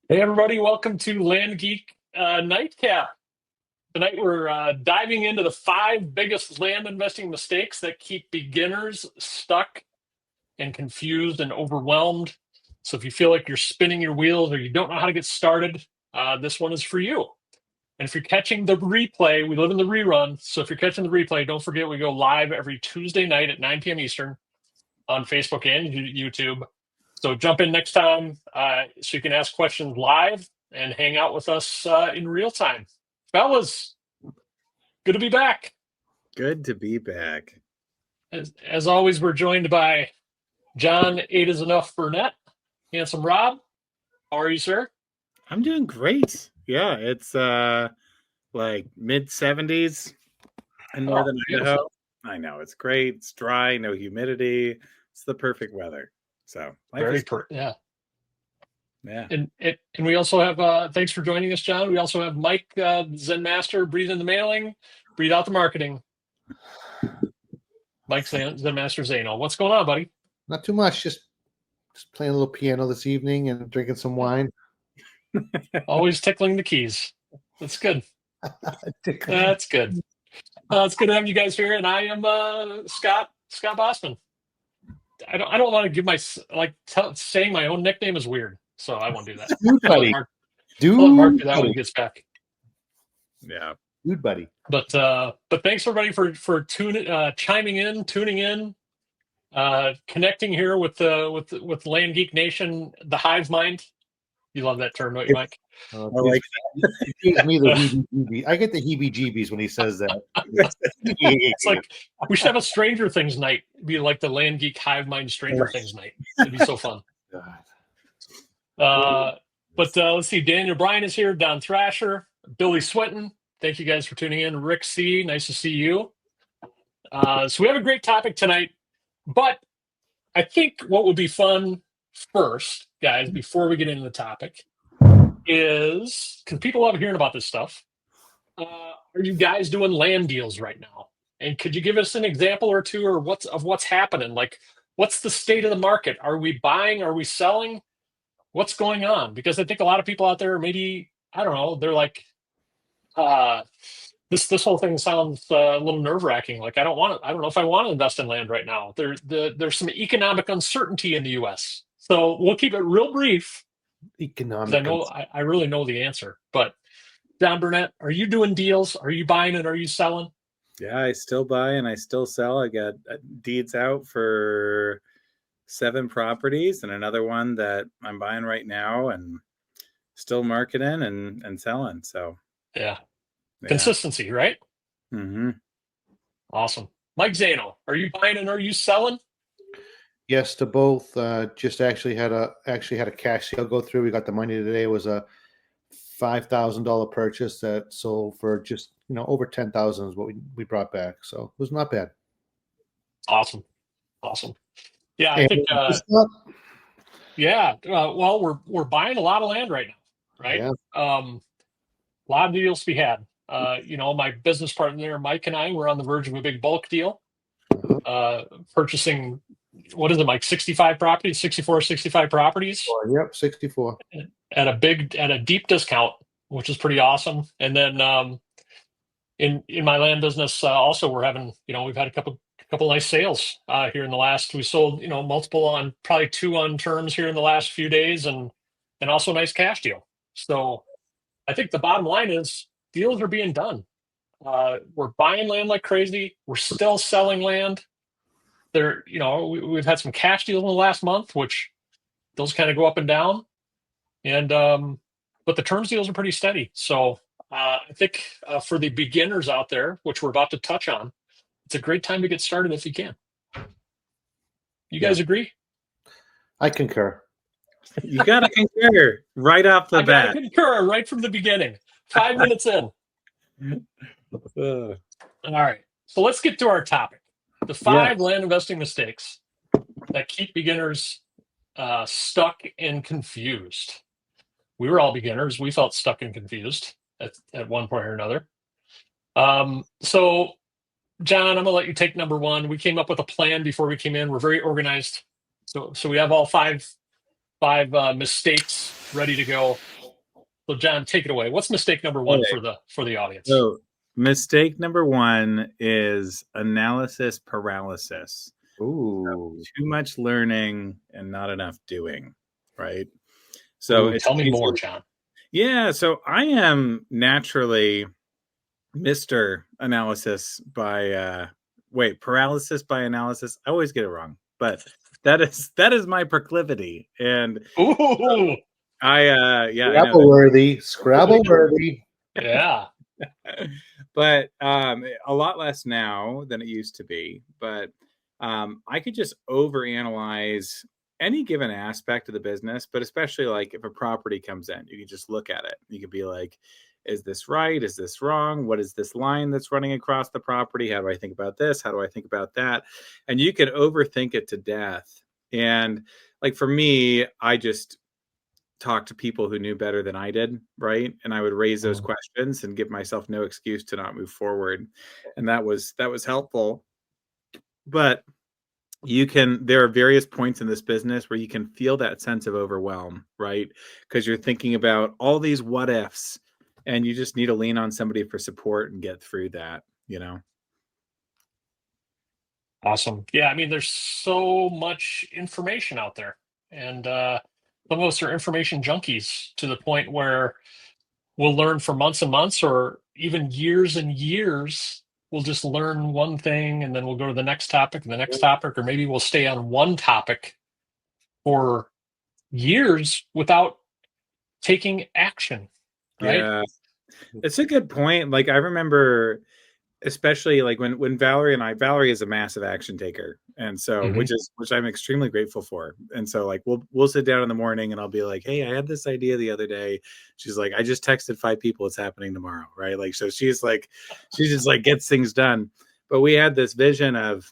Hey everybody, welcome to Land Geek Nightcap. Tonight we're diving into the five biggest land investing mistakes that keep beginners stuck and confused and overwhelmed. So if you feel like you're spinning your wheels or you don't know how to get started, this one is for you. And if you're catching the replay, we live in the rerun. So if you're catching the replay, don't forget we go live every Tuesday night at 9 p.m. Eastern on Facebook and YouTube. So jump in next time so you can ask questions live and hang out with us in real time. Fellas, good to be back. Good to be back. As always, we're joined by John 8 is Enough Burnett, Handsome Rob. How are you, sir? I'm doing great. Yeah, it's like mid 70s in northern Idaho. I know it's great. It's dry, no humidity. It's the perfect weather. So Yeah. Yeah. And we also have thanks for joining us, John. We also have Mike Zen Master, breathe in the mailing, breathe out the marketing. Mike Zen Master Zano. What's going on, buddy? Not too much. Just playing a little piano this evening and drinking some wine. Always tickling the keys. That's good. That's good. It's good to have you guys here. And I am Scott Bossman. I don't want to give my saying my own nickname is weird, so I won't do that. Dude, buddy. I'll let Mark do that when he gets back. Yeah, dude, buddy. But thanks everybody for chiming in, tuning in, connecting here with Land Geek Nation, the hive mind. You love that term, don't you, Mike? I like that. It gives me the heebie-jeebies. I get the heebie-jeebies when he says that. It's like we should have a Stranger Things night. It'd be like the Land Geek Hive Mind Stranger Things night. It'd be so fun. But let's see. Daniel Bryan is here. Don Thrasher, Billy Swinton. Thank you guys for tuning in. Rick C. Nice to see you. So we have a great topic tonight, but I think what would be fun first, guys, before we get into the topic, is because people love hearing about this stuff. Are you guys doing land deals right now? And could you give us an example or two, or what's happening? Like, what's the state of the market? Are we buying? Are we selling? What's going on? Because I think a lot of people out there, maybe I don't know, they're like, this whole thing sounds a little nerve wracking. Like I don't know if I want to invest in land right now. There's some economic uncertainty in the U.S. So we'll keep it real brief. Economic. I really know the answer. But Don Burnett, are you doing deals? Are you buying and are you selling? Yeah, I still buy and I still sell. I got deeds out for 7 properties and another one that I'm buying right now and still marketing and selling. So yeah. Consistency, right? Mm-hmm. Awesome. Mike Zano, are you buying and are you selling? Yes to both. Just actually had a cash sale go through. We got the money today. It was a $5,000 purchase that sold for just over $10,000 is what we brought back. So it was not bad. Awesome. Yeah, I think. Well, we're buying a lot of land right now, right? Yeah. A lot of deals to be had. My business partner Mike and I were on the verge of a big bulk deal, purchasing. What is it, Mike? 65 properties, 65 properties. Yep, 64 at a deep discount, which is pretty awesome. And then in my land business, also we're having, we've had a couple nice sales here in the last. We sold multiple on probably 2 on terms here in the last few days, and also a nice cash deal. So I think the bottom line is deals are being done. We're buying land like crazy. We're still selling land. We've had some cash deals in the last month, which those kind of go up and down. And but the terms deals are pretty steady. So I think for the beginners out there, which we're about to touch on, it's a great time to get started if you can. You guys agree? I concur. You got to concur right off the bat. I concur right from the beginning. 5 minutes in. All right. So let's get to our topic. The 5 land investing mistakes that keep beginners stuck and confused. We were all beginners. We felt stuck and confused at one point or another. So, John, I'm going to let you take number 1. We came up with a plan before we came in. We're very organized. So we have all five mistakes ready to go. So John, take it away. What's mistake number one Okay. for the audience? So mistake number one is analysis paralysis. Ooh. Too much learning and not enough doing, right? So Ooh, it's tell me easy. more, John. Yeah, so I am naturally Mr. Analysis by paralysis by analysis. I always get it wrong, but that is my proclivity. And Ooh, I know Scrabble worthy. Scrabble worthy. yeah. but a lot less now than it used to be. But I could just overanalyze any given aspect of the business, but especially like if a property comes in, you can just look at it. You could be like, is this right? Is this wrong? What is this line that's running across the property? How do I think about this? How do I think about that? And you could overthink it to death. And like for me, I just talk to people who knew better than I did, right? And I would raise those questions and give myself no excuse to not move forward. And that was helpful. But there are various points in this business where you can feel that sense of overwhelm, right? Because you're thinking about all these what ifs and you just need to lean on somebody for support and get through that, you know? Awesome. Yeah, I mean, there's so much information out there, and some of us are information junkies to the point where we'll learn for months and months, or even years and years. We'll just learn one thing, and then we'll go to the next topic, and the next topic, or maybe we'll stay on one topic for years without taking action. Right? Yeah. It's a good point. Like I remember especially like when Valerie is a massive action taker, and so Mhm. which I'm extremely grateful for. And so like we'll sit down in the morning and I'll be like, hey, I had this idea the other day. She's like, I just texted 5 people, it's happening tomorrow, right? Like so she just like gets things done. But we had this vision of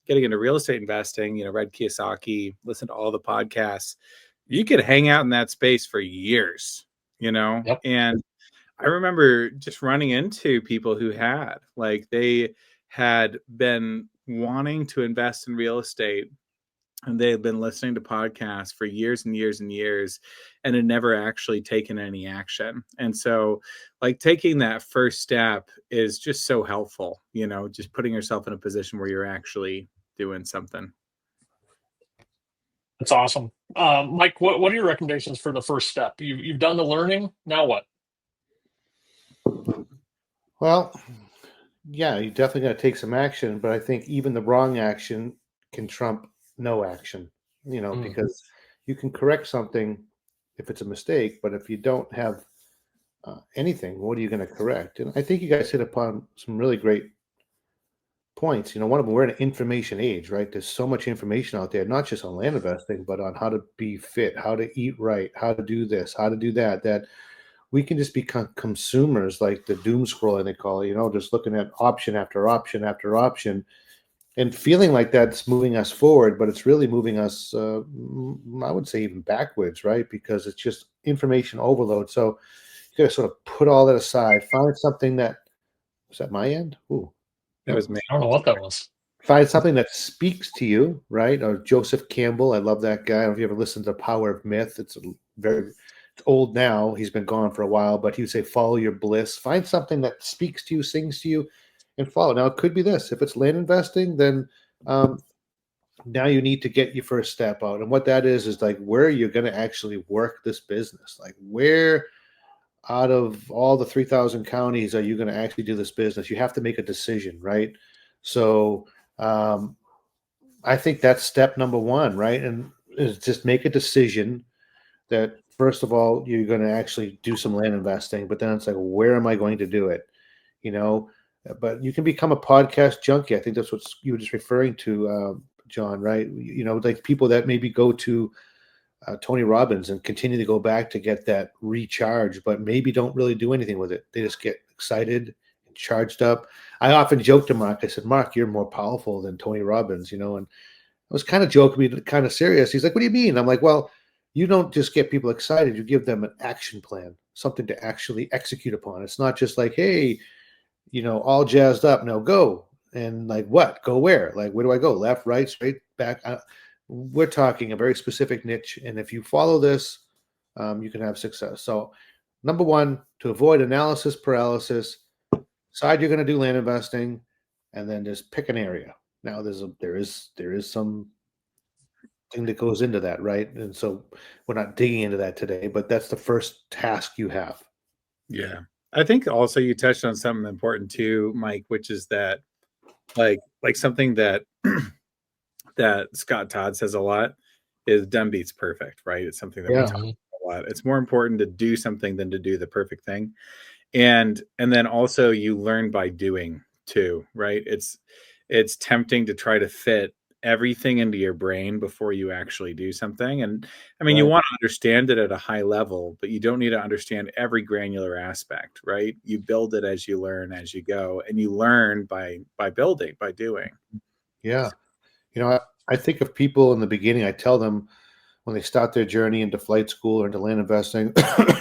getting into real estate investing, read Kiyosaki, listen to all the podcasts. You could hang out in that space for years, Yep. and I remember just running into people who they had been wanting to invest in real estate, and they had been listening to podcasts for years and years and years and had never actually taken any action. And so like taking that first step is just so helpful, just putting yourself in a position where you're actually doing something. That's awesome. Mike, what are your recommendations for the first step? You've done the learning. Now what? Well, yeah, you definitely got to take some action, but I think even the wrong action can trump no action, Mm. because you can correct something if it's a mistake, but if you don't have anything, what are you going to correct? And I think you guys hit upon some really great points. One of them, we're in an information age, right? There's so much information out there, not just on land investing, but on how to be fit, how to eat right, how to do this, how to do that, that we can just become consumers like the doom scrolling they call it, just looking at option after option after option and feeling like that's moving us forward, but it's really moving us, I would say even backwards, right? Because it's just information overload. So you got to sort of put all that aside, find something that, is that my end? Ooh. That was me. I don't know what that was. Find something that speaks to you, right? Or Joseph Campbell, I love that guy. I don't know if you ever listened to Power of Myth. It's old now. He's been gone for a while, but he would say, follow your bliss. Find something that speaks to you, sings to you, and follow. Now, it could be this. If it's land investing, then now you need to get your first step out. And what that is like where you're going to actually work this business. Like where out of all the 3,000 counties are you going to actually do this business? You have to make a decision, right? So I think that's step number one, right? And is just make a decision that first of all you're going to actually do some land investing, but then it's like, where am I going to do it? You know, but you can become a podcast junkie. I think that's what you were just referring to, John, right? Like people that maybe go to Tony Robbins and continue to go back to get that recharge, but maybe don't really do anything with it. They just get excited and charged up. I often joke to Mark, I said, Mark, you're more powerful than Tony Robbins, and I was kind of joking, kind of serious. He's like, what do you mean? I'm like, well, you don't just get people excited. You give them an action plan, something to actually execute upon. It's not just like, hey, all jazzed up. Now go. And like, what? Go where? Like, where do I go? Left, right, straight, back? We're talking a very specific niche. And if you follow this, you can have success. So number one, to avoid analysis paralysis, decide you're going to do land investing, and then just pick an area. Now there is some thing that goes into that, right? And so we're not digging into that today, but that's the first task you have. Yeah. I think also you touched on something important too, Mike, which is that like something that that Scott Todd says a lot is done beats perfect, right? It's something that we Yeah. talk about a lot. It's more important to do something than to do the perfect thing. And then also you learn by doing too, right? It's tempting to try to fit everything into your brain before you actually do something. And I mean, you want to understand it at a high level, but you don't need to understand every granular aspect, right? You build it as you learn as you go, and you learn by building, by doing. Yeah. You know, I think of people in the beginning, I tell them when they start their journey into flight school or into land investing,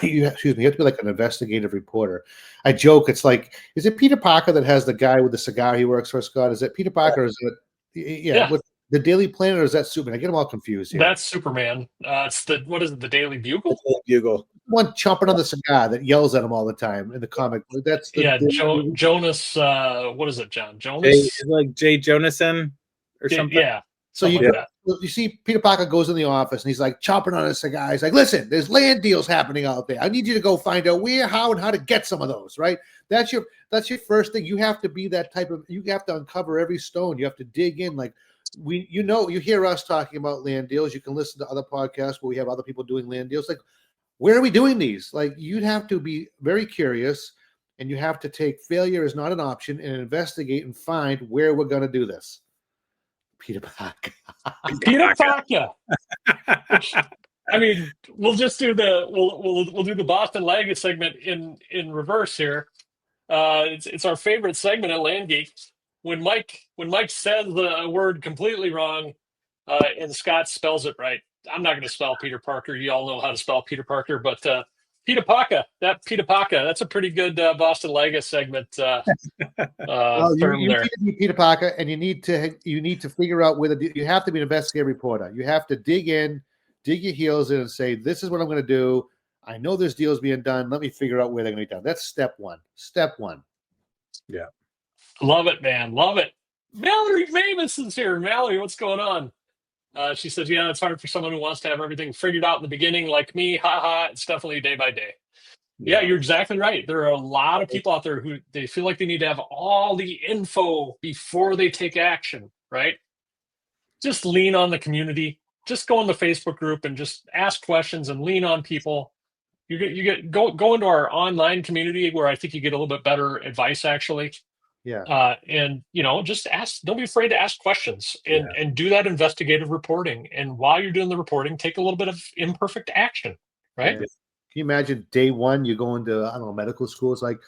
you have to be like an investigative reporter. I joke, it's like, is it Peter Parker that has the guy with the cigar he works for, Scott? Is it Peter Parker? Or is it, Yeah. what, the Daily Planet, or is that Superman? I get them all confused here. That's Superman. It's what is it? The Daily Bugle? Bugle. One chomping on the cigar that yells at him all the time in the comic. That's the Jonas. What is it, John? Jonas? Like Jay Jonason or something. Yeah. So you see Peter Parker goes in the office and he's like chomping on a cigar. He's like, listen, there's land deals happening out there. I need you to go find out where, how, and how to get some of those, right? That's your first thing. You have to be that type of, you have to uncover every stone. You have to dig in. Like you hear us talking about land deals. You can listen to other podcasts where we have other people doing land deals. Like, where are we doing these? Like, you'd have to be very curious, and you have to take failure as not an option and investigate and find where we're going to do this. Peter Parker. Peter Parker. I mean, we'll just do we'll do the Boston Laggett segment in reverse here. It's our favorite segment at Land Geek. When Mike says the word completely wrong, and Scott spells it right. I'm not going to spell Peter Parker. You all know how to spell Peter Parker, but Peter Parker. That's a pretty good Boston Laggett segment. Well, you need to be Peter Parker, and you need to figure out whether you have to be an investigative reporter. You have to dig your heels in, and say, "This is what I'm going to do. I know there's deals being done. Let me figure out where they're going to be done." That's step one. Yeah, love it, man. Love it. Mallory Mavis is here. Mallory, what's going on? She says, yeah, it's hard for someone who wants to have everything figured out in the beginning like me. Ha ha. It's definitely day by day. Yeah, you're exactly right. There are a lot of people out there who they feel like they need to have all the info before they take action, right? Just lean on the community. Just go in the Facebook group and just ask questions and lean on people. Go into our online community where I think you get a little bit better advice, actually. Yeah. And just ask. Don't be afraid to ask questions and do that investigative reporting. And while you're doing the reporting, take a little bit of imperfect action. Right? Yeah. Can you imagine day one you go into medical school? It's like,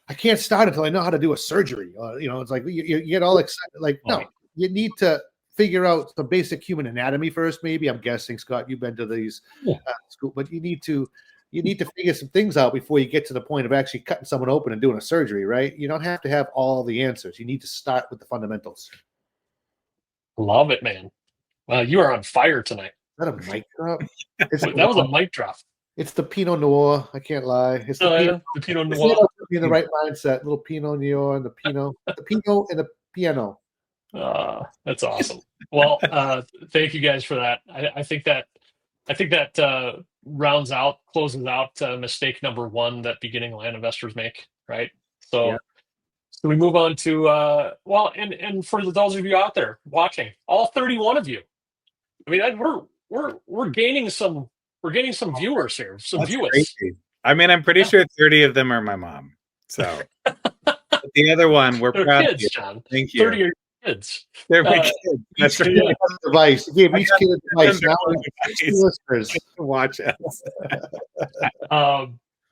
I can't start until I know how to do a surgery. It's like you get all excited. Like, no, you need to figure out the basic human anatomy first. Maybe, I'm guessing, Scott, you've been to these school, but you need to figure some things out before you get to the point of actually cutting someone open and doing a surgery, right? You don't have to have all the answers. You need to start with the fundamentals. Love it, man. Well, you are on fire tonight. Is that a mic drop? That was a mic drop. It's the Pinot Noir. I can't lie. It's the Pinot Noir. In the right mindset. Little Pinot Noir and the Pinot and the piano. That's awesome. Well, thank you guys for that. I think that closes out mistake number one that beginning land investors make, right? So we move on to and for those of you out there watching, all 31 of you. I mean, we're gaining some viewers here, some viewers. Crazy. I mean, I'm pretty sure 30 of them are my mom. So the other one, we're proud kids, of you. John. Thank you. 30 are kids. They're my kids. That's right. Device. Give each kid a device. Now listeners watch us.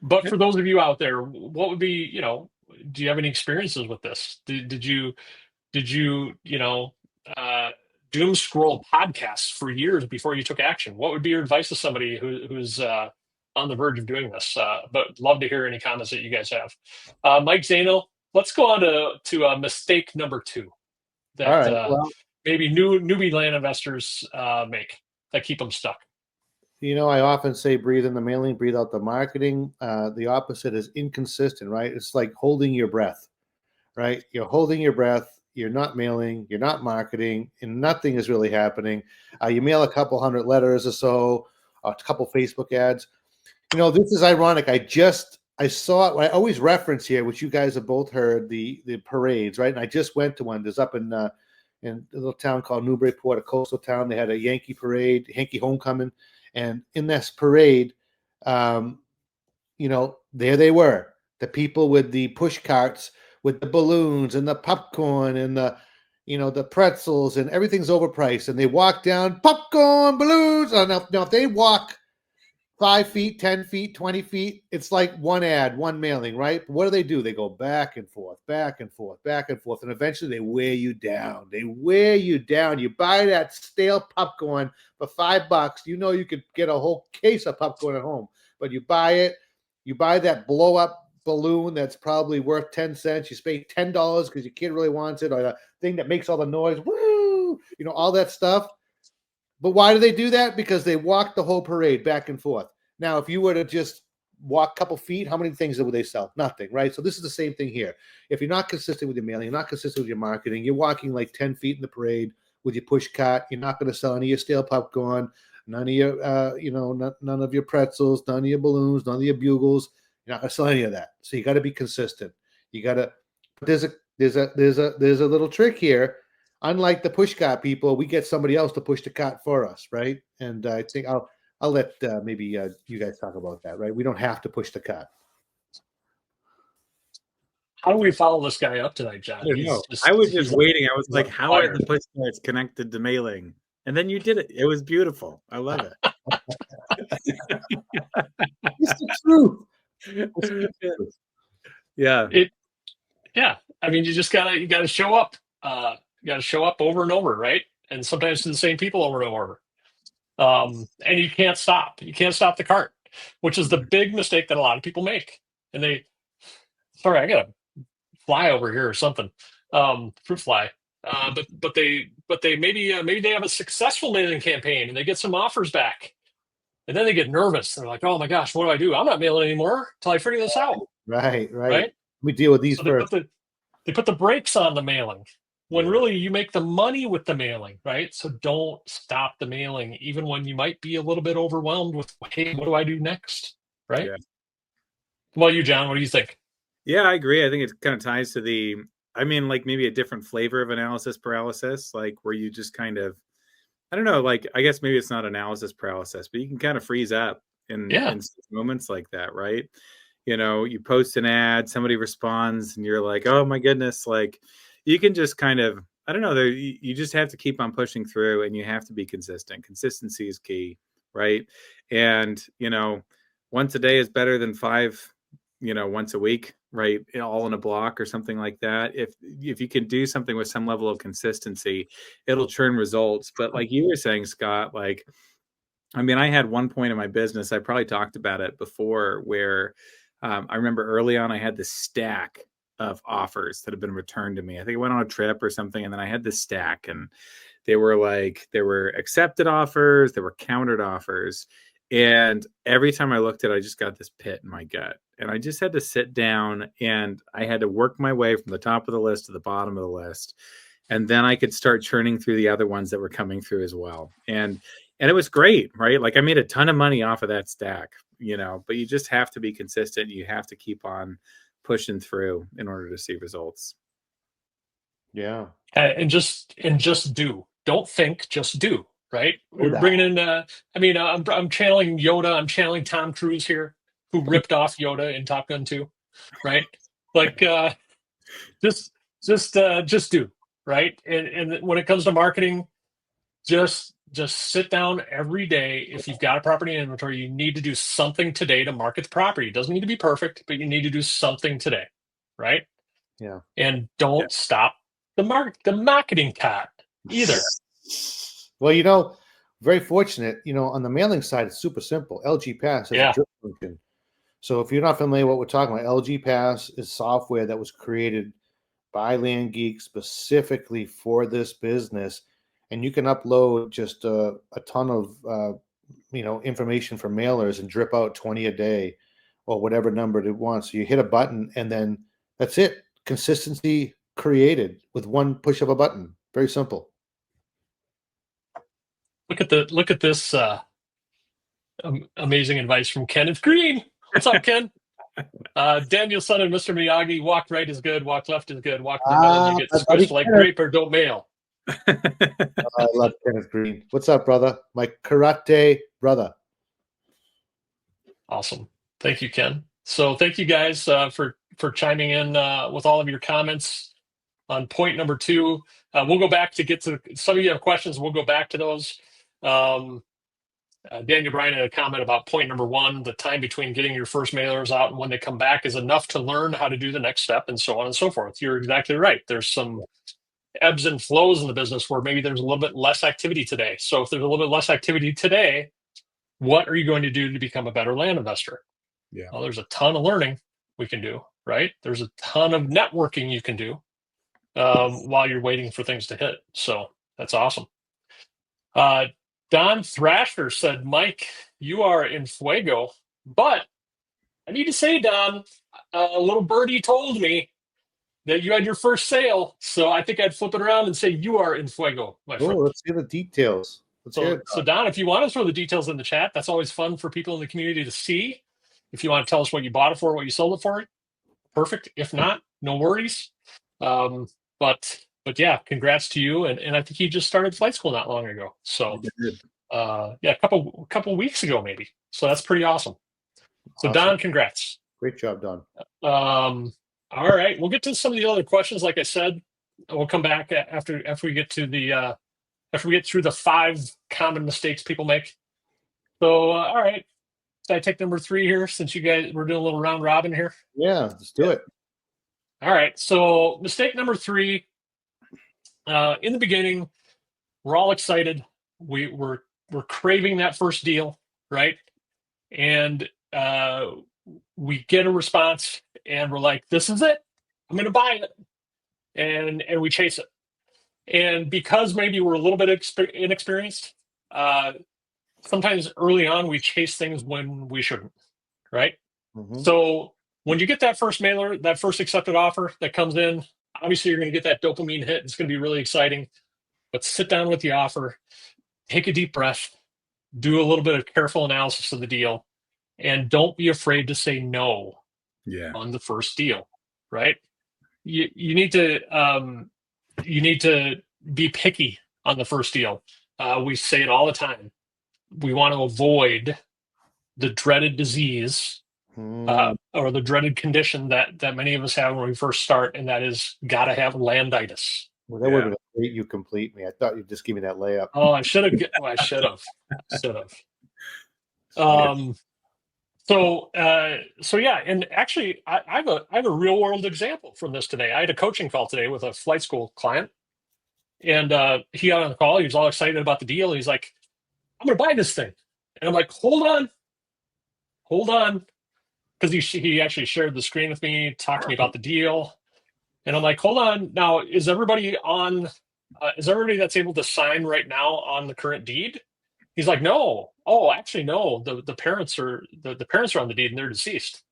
But for those of you out there, what would be, do you have any experiences with this? Did you doom scroll podcasts for years before you took action? What would be your advice to somebody who's on the verge of doing this? But love to hear any comments that you guys have. Mike Zano, let's go on to mistake number 2 that maybe newbie land investors make that keep them stuck. I often say breathe in the mailing, breathe out the marketing. The opposite is inconsistent, right? It's like holding your breath, right? You're holding your breath. You're not mailing. You're not marketing, and nothing is really happening. You mail a couple hundred letters or so, a couple Facebook ads. This is ironic. I saw it. I always reference here, which you guys have both heard, the parades, right? And I just went to one. There's up in a little town called Newburyport, a coastal town. They had a Yankee parade, Yankee homecoming, and in this parade, um, there they were, the people with the push carts with the balloons and the popcorn and the pretzels, and everything's overpriced. And they walk down, popcorn, balloons. Now if they walk 5 feet, 10 feet, 20 feet, it's like one ad, one mailing, right? But what do? They go back and forth, back and forth, back and forth. And eventually they wear you down. They wear you down. You buy that stale popcorn for $5. You could get a whole case of popcorn at home, but you buy it. You buy that blow up balloon that's probably worth 10 cents. You pay $10 because your kid really wants it, or the thing that makes all the noise. Woo! All that stuff. But why do they do that? Because they walk the whole parade back and forth. Now, if you were to just walk a couple feet, how many things would they sell? Nothing, right? So this is the same thing here. If you're not consistent with your mailing, you're not consistent with your marketing, you're walking like 10 feet in the parade with your push cart, you're not going to sell any of your stale popcorn, none of your, none of your pretzels, none of your balloons, none of your bugles. You're not going to sell any of that. So you got to be consistent. You got to. There's a little trick here. Unlike the push cart people, we get somebody else to push the cart for us, right? And I think I'll let maybe you guys talk about that, right? We don't have to push the cart. How do we follow this guy up tonight, John? I don't know. I was just waiting. I was like, how are the push carts connected to mailing? And then you did it. It was beautiful. I love it. It's the truth. Yeah. Yeah. I mean, you gotta show up. You gotta show up over and over, right? And sometimes to the same people over and over. And you can't stop. You can't stop the cart, which is the big mistake that a lot of people make. And sorry, I got a fly over here or something, fruit fly. But they maybe they have a successful mailing campaign and they get some offers back, and then they get nervous. They're like, oh my gosh, what do? I'm not mailing anymore until I figure this out. Right. We deal with these So first. they put the brakes on the mailing when really you make the money with the mailing, right? So don't stop the mailing, even when you might be a little bit overwhelmed with, hey, what do I do next? Right? Yeah. What about you, John? What do you think? Yeah, I agree. I think it kind of ties to like maybe a different flavor of analysis paralysis, like where you just kind of, I don't know, like I guess maybe it's not analysis paralysis, but you can kind of freeze up in moments like that, right? You post an ad, somebody responds, and you're like, oh my goodness, like you can just kind of, I don't know, you just have to keep on pushing through, and you have to be consistent. Consistency is key, right? And once a day is better than five, once a week, right? All in a block or something like that. If you can do something with some level of consistency, it'll churn results. But like you were saying, Scott, like, I mean, I had one point in my business, I probably talked about it before, where I remember early on, I had this stack of offers that had been returned to me. I think I went on a trip or something, and then I had this stack, and there were accepted offers, there were countered offers. And every time I looked at it, I just got this pit in my gut. And I just had to sit down and I had to work my way from the top of the list to the bottom of the list. And then I could start churning through the other ones that were coming through as well. And it was great, right? Like I made a ton of money off of that stack, but you just have to be consistent. You have to keep on pushing through in order to see results. Yeah. And just do. Don't think, just do. Right? We're bringing in. I'm channeling Yoda. I'm channeling Tom Cruise here, who ripped off Yoda in Top Gun 2. Right? Like, just do. Right? And when it comes to marketing, just sit down every day. If you've got a property in inventory, you need to do something today to market the property. It doesn't need to be perfect, but you need to do something today. Right? Yeah. And don't stop the marketing cat either. Well, very fortunate, on the mailing side, it's super simple. LG Pass has a drip function. So if you're not familiar with what we're talking about, LG Pass is software that was created by Land Geek specifically for this business. And you can upload just a ton of information from mailers and drip out 20 a day or whatever number it wants. So you hit a button and then that's it. Consistency created with one push of a button. Very simple. Look at this amazing advice from Kenneth Green. What's up, Ken? Daniel-san and Mr. Miyagi, walk right is good, walk left is good, walk in the middle and you get squished like grape or don't mail. I love Kenneth Green. What's up, brother? My karate brother. Awesome. Thank you, Ken. So thank you guys for chiming in with all of your comments on point number 2. We'll go back to get to some of you have questions. We'll go back to those. Daniel Bryan had a comment about point number 1, the time between getting your first mailers out and when they come back is enough to learn how to do the next step and so on and so forth. You're exactly right. There's some ebbs and flows in the business where maybe there's a little bit less activity today. So if there's a little bit less activity today, what are you going to do to become a better land investor? Yeah. Well, there's a ton of learning we can do, right? There's a ton of networking you can do while you're waiting for things to hit. So that's awesome. Don Thrasher said, Mike, you are in fuego. But I need to say, Don, a little birdie told me that you had your first sale. So I think I'd flip it around and say you are in fuego, my friend. Let's hear the details. So Don, if you want to throw the details in the chat, that's always fun for people in the community to see. If you want to tell us what you bought it for, what you sold it for, perfect. If not, no worries. But yeah, congrats to you. And I think he just started flight school not long ago. So yeah, a couple weeks ago maybe. So that's pretty awesome. So awesome. Don, congrats. Great job, Don. All right, we'll get to some of the other questions. Like I said, we'll come back after we get to the after we get through the 5 common mistakes people make. So all right, so I take number 3 here since you guys we're doing a little round robin here. Yeah, let's do it. All right, so mistake number 3. In the beginning, we're all excited. We're craving that first deal, right? And we get a response, and we're like, "This is it. I'm going to buy it," and we chase it. And because maybe we're a little bit inexperienced, sometimes early on we chase things when we shouldn't, right? Mm-hmm. So when you get that first mailer, that first accepted offer that comes in, obviously you're going to get that dopamine hit. It's going to be really exciting. But sit down with the offer, take a deep breath, do a little bit of careful analysis of the deal, and don't be afraid to say no on the first deal, right? You need to be picky on the first deal. We say it all the time. We want to avoid the dreaded disease or the dreaded condition that many of us have when we first start, and that is gotta have landitis. Well, that would have been great. You complete me. I thought you'd just give me that layup. Oh, I should have. I should have. So yeah, and actually, I have a real world example from this today. I had a coaching call today with a flight school client, and he got on the call. He was all excited about the deal. He's like, "I'm going to buy this thing," and I'm like, "Hold on," because he actually shared the screen with me, talked to me about the deal, and I'm like, "Hold on, now is everybody on? Is everybody that's able to sign right now on the current deed?" He's like, "No. Oh, actually, no. The parents are the parents are on the deed and they're deceased."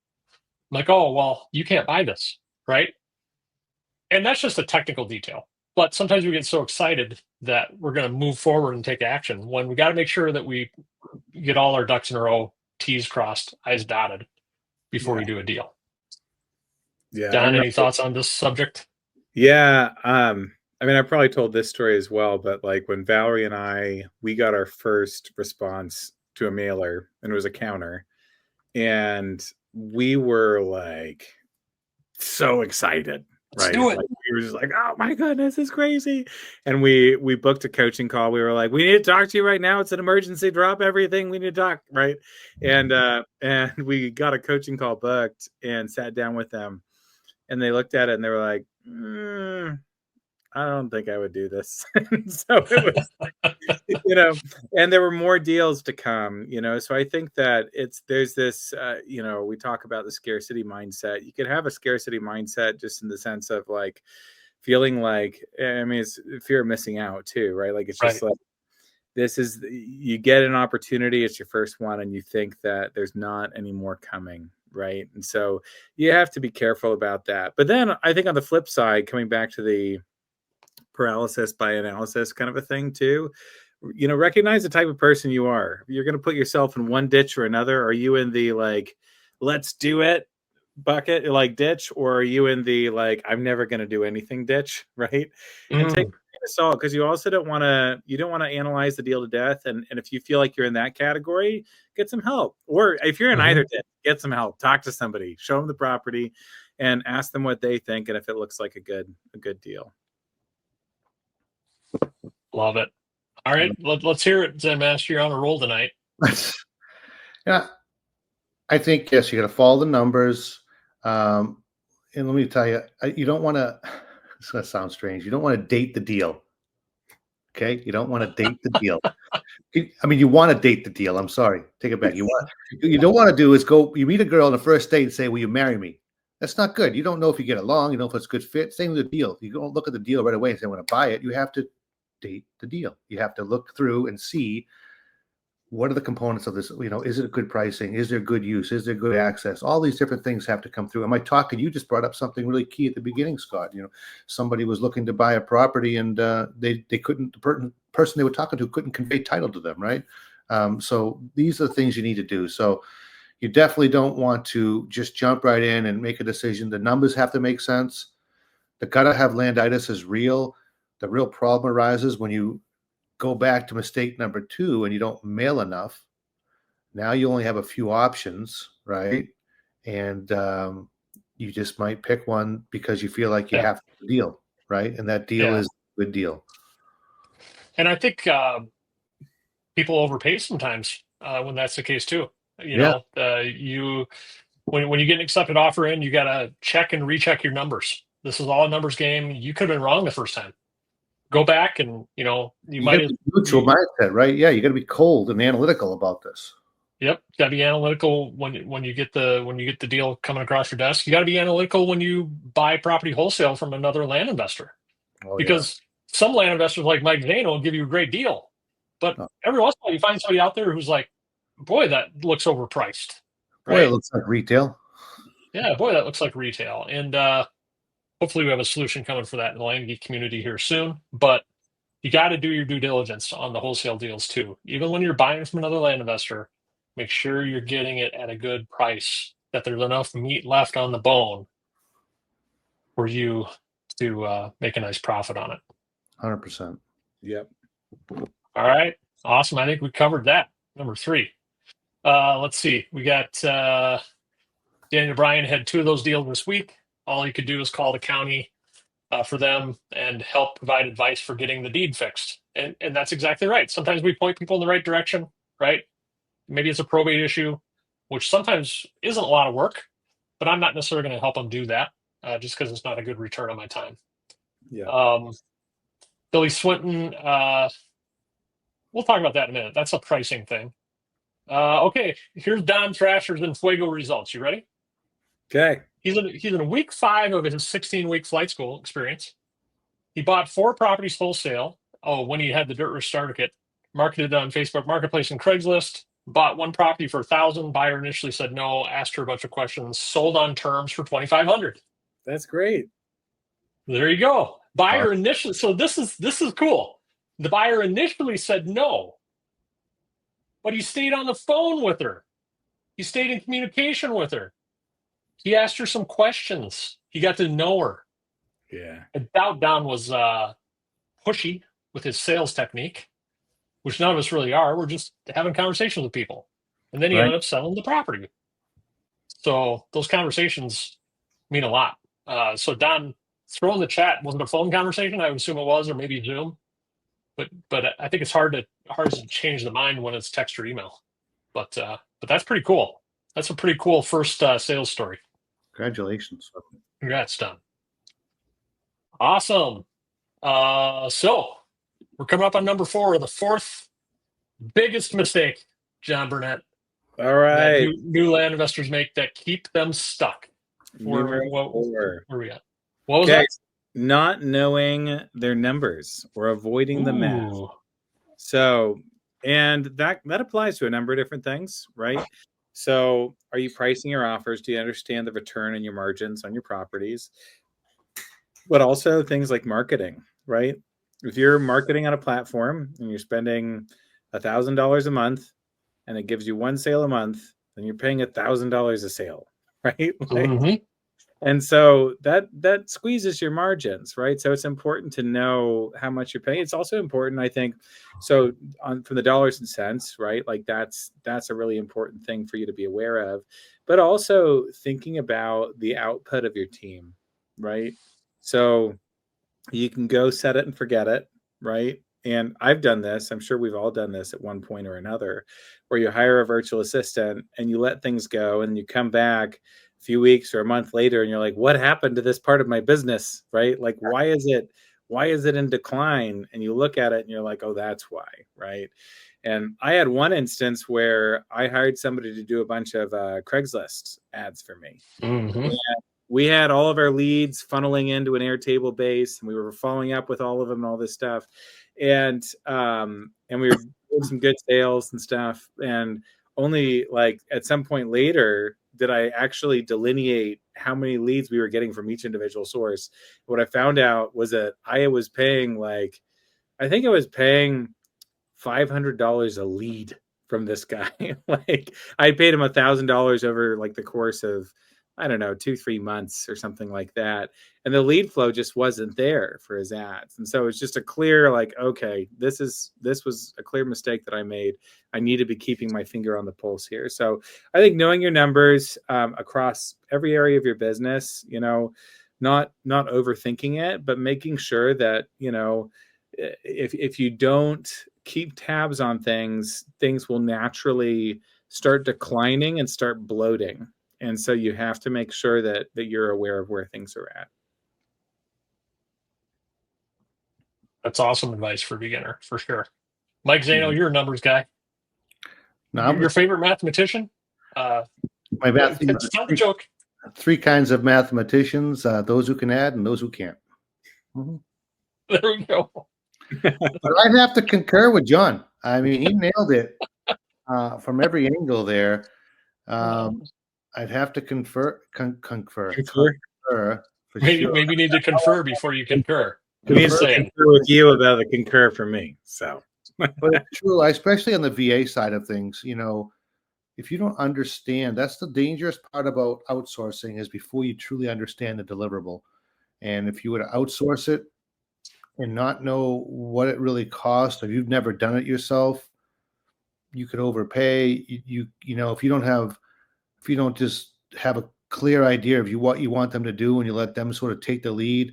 I'm like, "Oh, well, you can't buy this, right?" And that's just a technical detail. But sometimes we get so excited that we're going to move forward and take action when we got to make sure that we get all our ducks in a row, T's crossed, I's dotted before we do a deal. Yeah. Don, any thoughts on this subject? Yeah. I mean, I probably told this story as well, but like when Valerie and we got our first response to a mailer, and it was a counter, and we were like so excited, right? Let's do it. Like, we were just like, "Oh my goodness, this is crazy!" And we booked a coaching call. We were like, "We need to talk to you right now. It's an emergency. Drop everything. We need to talk," right? And we got a coaching call booked and sat down with them, and they looked at it and they were like, "I don't think I would do this." So it was, and there were more deals to come, so I think that there's this, we talk about the scarcity mindset. You could have a scarcity mindset just in the sense of like feeling like, I mean, it's fear of missing out too, right? Like, it's just like you get an opportunity, it's your first one, and you think that there's not any more coming, right? And so you have to be careful about that. But then I think on the flip side, coming back to the paralysis by analysis kind of a thing too, recognize the type of person you are. You're going to put yourself in one ditch or another. Are you in the like, let's do it bucket, like ditch, or are you in the like, I'm never going to do anything ditch, right? And take a salt, because you also don't want to analyze the deal to death. And if you feel like you're in that category, get some help. Or if you're in either ditch, get some help. Talk to somebody, show them the property, and ask them what they think, and if it looks like a good deal. Love it. All right, let's hear it, Zen Master. You're on a roll tonight. Yeah, I think, yes, you got to follow the numbers. And let me tell you, you don't want to, it's going to sound strange, you don't want to date the deal. Okay? You don't want to date the deal. I mean, you want to date the deal. I'm sorry. Take it back. You don't want to do is you meet a girl on the first date and say, will you marry me? That's not good. You don't know if you get along. You don't know if it's a good fit. Same with the deal. You don't look at the deal right away and say, I want to buy it. You have to date the deal. You have to look through and see, what are the components of this? Is it a good pricing? Is there good use? Is there good access? All these different things have to come through. Am I talking? You just brought up something really key at the beginning, Scott. Somebody was looking to buy a property and they couldn't, the person they were talking to couldn't convey title to them, right? So these are the things you need to do. So you definitely don't want to just jump right in and make a decision. The numbers have to make sense. The gotta have landitis is real. The real problem arises when you go back to mistake number 2 and you don't mail enough. Now you only have a few options, right? And you just might pick one because you feel like you have to deal, right? And that deal is a good deal. And I think people overpay sometimes when that's the case too. When you get an accepted offer in, you got to check and recheck your numbers. This is all a numbers game. You could have been wrong the first time. Go back and you might have neutral mindset, right? Yeah, you got to be cold and analytical about this. Yep, got to be analytical when you get the deal coming across your desk. You got to be analytical when you buy property wholesale from another land investor, because some land investors like Mike Zane will give you a great deal, but every once in a while you find somebody out there who's like, boy, that looks overpriced. Right? Boy, it looks like retail. Yeah, boy, that looks like retail. And hopefully we have a solution coming for that in the land geek community here soon. But you got to do your due diligence on the wholesale deals too. Even when you're buying from another land investor, make sure you're getting it at a good price, that there's enough meat left on the bone for you to make a nice profit on it. 100%. Yep. All right. Awesome. I think we covered that. Number 3. Let's see. We got Daniel Bryan had 2 of those deals this week. All you could do is call the county for them and help provide advice for getting the deed fixed. And that's exactly right. Sometimes we point people in the right direction, right? Maybe it's a probate issue, which sometimes isn't a lot of work, but I'm not necessarily going to help them do that just because it's not a good return on my time. Yeah. Billy Swinton, we'll talk about that in a minute. That's a pricing thing. Okay, here's Don Thrasher's and Fuego results. You ready? Okay. He's in week 5 of his 16-week flight school experience. He bought 4 properties wholesale. When he had the Dirt Rich starter kit, marketed on Facebook Marketplace and Craigslist. Bought 1 property for $1,000. Buyer initially said no. Asked her a bunch of questions. Sold on terms for $2,500. That's great. There you go. Buyer initially. So this is cool. The buyer initially said no, but he stayed on the phone with her. He stayed in communication with her. He asked her some questions. He got to know her. Yeah. I doubt Don was pushy with his sales technique, which none of us really are. We're just having conversations with people. And then he ended up selling the property. So those conversations mean a lot. So Don, throw in the chat, was it a phone conversation? I would assume it was, or maybe Zoom. But I think it's hard to change the mind when it's text or email. But that's pretty cool. That's a pretty cool first sales story. Congratulations. Congrats, Don. Awesome. So we're coming up on number 4, the 4th biggest mistake, John Burnett. All right. New land investors make that keep them stuck. Where are we at? What was that? Not knowing their numbers or avoiding the math. So And that applies to a number of different things, right? So are you pricing your offers? Do you understand the return and your margins on your properties? But also things like marketing, right? If you're marketing on a platform and you're spending $1,000 a month and it gives you one sale a month, then you're paying $1,000 a sale, right? Like, Mm-hmm. and so that squeezes your margins, right? So it's important to know how much you're paying. It's also important, I think, so from the dollars and cents, right? Like that's a really important thing for you to be aware of, but also thinking about the output of your team, right? So you can go set it and forget it, right? And I've done this. I'm sure we've all done this at one point or another, where you hire a virtual assistant and you let things go and you come back a few weeks or a month later and you're like, what happened to this part of my business, right? Like, why is it in decline? And you look at it and you're like, oh, that's why, right? And I had one instance where I hired somebody to do a bunch of Craigslist ads for me. Mm-hmm. We had all of our leads funneling into an Airtable base, and we were following up with all of them and all this stuff, and we were doing some good sales and stuff. And only like at some point later did I actually delineate how many leads we were getting from each individual source. What I found out was that I was paying I think I was paying $500 a lead from this guy. Like I paid him $1,000 over like the course of, I don't know, 2-3 months or something like that. And the lead flow just wasn't there for his ads. And so it's just a clear, like, okay, this was a clear mistake that I made. I need to be keeping my finger on the pulse here. So I think knowing your numbers across every area of your business, not overthinking it, but making sure that, if you don't keep tabs on things will naturally start declining and start bloating. And so you have to make sure that you're aware of where things are at. That's awesome advice for a beginner, for sure. Mike Zano, you're a numbers guy. No, Your favorite mathematician? my math. Tell the joke. 3 kinds of mathematicians: those who can add and those who can't. Mm-hmm. There we go. But I'd have to concur with John. I mean, he nailed it from every angle there. I'd have to concur. Maybe Sure. you need to confer before you concur. I mean, concur with you about the concur for me. So, but it's true, especially on the VA side of things. If you don't understand, that's the dangerous part about outsourcing, is before you truly understand the deliverable. And if you were to outsource it and not know what it really costs, or you've never done it yourself, you could overpay. If you don't just have a clear idea of what you want them to do and you let them sort of take the lead,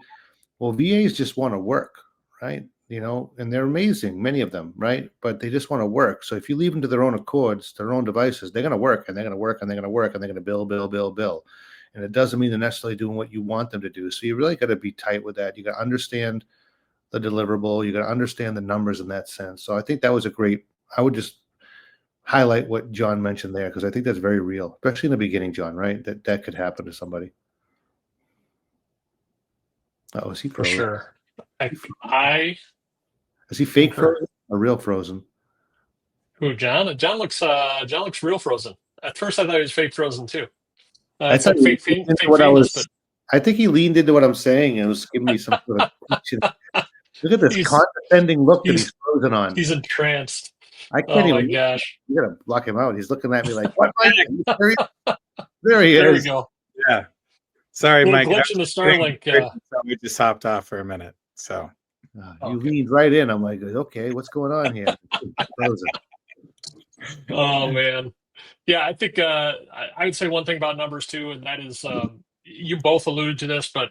well, VAs just want to work, right? And they're amazing, many of them, right? But they just want to work. So if you leave them to their own accords, their own devices, they're going to work and they're going to work and they're going to work and they're going to bill. And it doesn't mean they're necessarily doing what you want them to do. So you really got to be tight with that. You got to understand the deliverable. You got to understand the numbers in that sense. So I think that was I would just highlight what John mentioned there, because I think that's very real, especially in the beginning, John, right? That could happen to somebody. Oh, is he frozen? For sure. Is he fake frozen or real frozen? Who, John? John looks real frozen. At first, I thought he was fake frozen too. I think fake famous, I think he leaned into what I'm saying and was giving me some sort of look at this condescending look that he's frozen on. He's entranced. I can't even. My gosh! You gotta block him out. He's looking at me like, "What, Mike? There he is." There we go. Yeah. Sorry, Mike. Glitch in the Starlink. We just hopped off for a minute. So you leaned right in. I'm like, okay, what's going on here? Frozen. Oh man, yeah. I think I would say one thing about numbers too, and that is you both alluded to this, but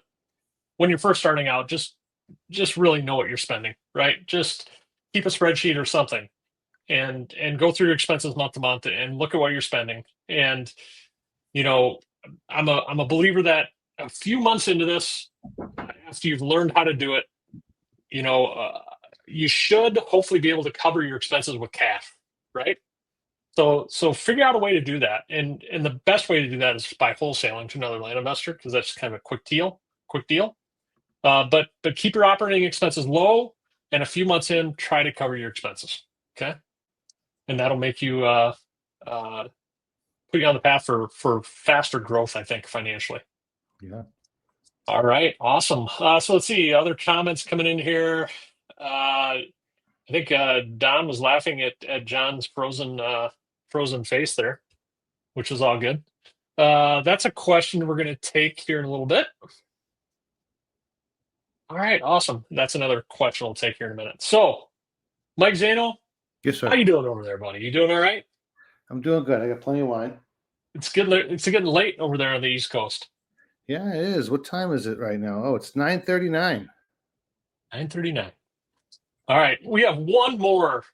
when you're first starting out, just really know what you're spending, right? Just keep a spreadsheet or something, and go through your expenses month to month and look at what you're spending. And I'm a believer that a few months into this, after you've learned how to do it, you should hopefully be able to cover your expenses with cash, right? So figure out a way to do that, and the best way to do that is by wholesaling to another land investor, because that's kind of a quick deal. But keep your operating expenses low, and a few months in, try to cover your expenses. Okay. and that'll make you put you on the path for faster growth, I think, financially. Yeah. All right, awesome. So let's see, other comments coming in here. I think Don was laughing at John's frozen face there, which was all good. That's a question we're going to take here in a little bit. All right, awesome. That's another question we'll take here in a minute. So, Mike Zano, Yes, how sir. you doing over there, buddy? You doing all right? I'm doing good. I got plenty of wine. It's good. It's getting late over there on the East Coast. Yeah, it is. What time is it right now? Oh, it's 9:39. 9:39. All right, we have one more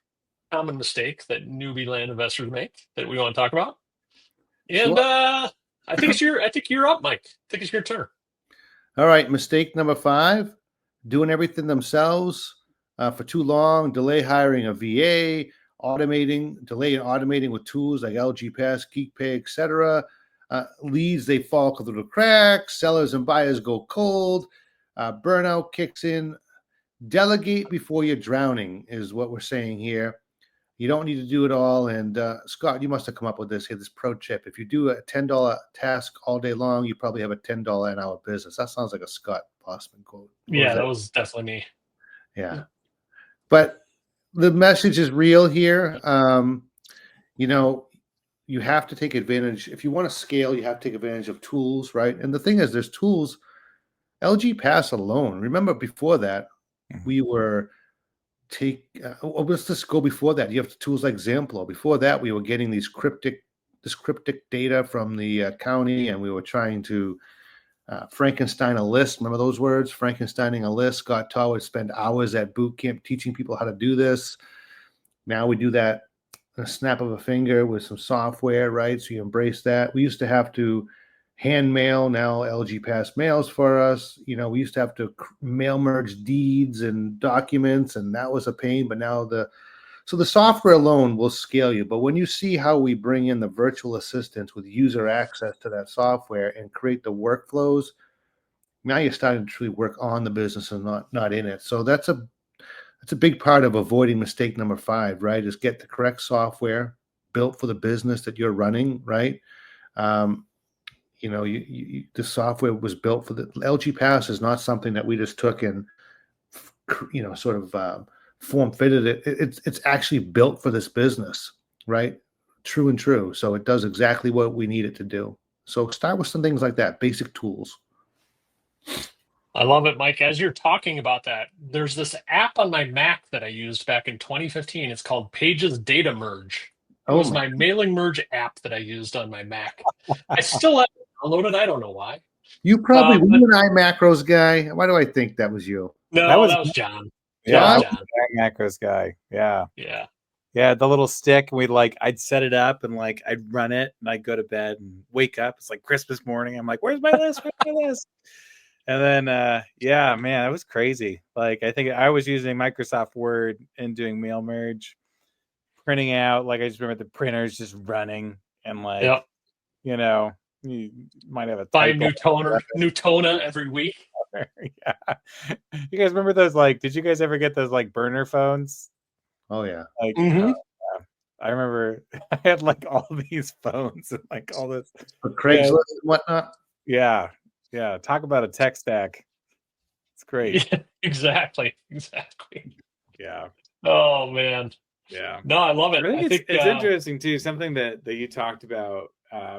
common mistake that newbie land investors make that we want to talk about, and Sure. I think you're up, Mike. I think it's your turn. All right. Mistake number 5: doing everything themselves for too long. Delay hiring a VA. Delay in automating with tools like LG Pass, GeekPay, etc. Leads, they fall through the cracks. Sellers and buyers go cold. Burnout kicks in. Delegate before you're drowning is what we're saying here. You don't need to do it all. And Scott, you must have come up with this here, this pro tip. If you do a $10 task all day long, you probably have a $10 an hour business. That sounds like a Scott Bossman quote. Yeah, that was definitely me. Yeah. But the message is real here. You have to take advantage. If you want to scale, you have to take advantage of tools, right? And the thing is, there's tools. LG Pass alone. Remember before that, we were let's just go before that. You have tools like Zamplo. Before that, we were getting this cryptic data from the county, and we were trying to Frankenstein a list. Remember those words? Frankensteining a list. Scott Todd would spend hours at boot camp teaching people how to do this. Now we do that a snap of a finger with some software, right? So you embrace that. We used to have to hand mail. Now LG Pass mails for us. We used to have to mail merge deeds and documents, and that was a pain. But now the software alone will scale you. But when you see how we bring in the virtual assistants with user access to that software and create the workflows, now you're starting to truly work on the business and not in it. So that's a big part of avoiding mistake number 5, right? Is get the correct software built for the business that you're running, right? The software was built for the LG Pass is not something that we just took and sort of form fitted it. It's actually built for this business, right? True and true. So it does exactly what we need it to do. So start with some things like that, basic tools. I love it, Mike. As you're talking about that, there's this app on my Mac that I used back in 2015. It's called Pages Data Merge. It was my mailing merge app that I used on my Mac. I still haven't downloaded. I don't know why. You probably were you an iMacros guy? Why do I think that was you? No, that was John. Yeah, John. macros guy. Yeah. Yeah. Yeah, the little stick, and I'd set it up and I'd run it and I'd go to bed and wake up. It's like Christmas morning. I'm like, where's my list? Where's my list? And then, yeah, man, it was crazy. I think I was using Microsoft Word and doing mail merge, printing out. I just remember the printers just running and Yep. you might have a buy Newtona every week. Yeah. You guys remember those? Did you guys ever get those burner phones? Oh yeah. Mm-hmm. I remember I had all these phones and all this for Craigslist and whatnot. Yeah. Yeah. Talk about a tech stack. It's great. Yeah, exactly. Yeah. Oh man. Yeah. No, I love it. I think it's interesting too. Something that you talked about,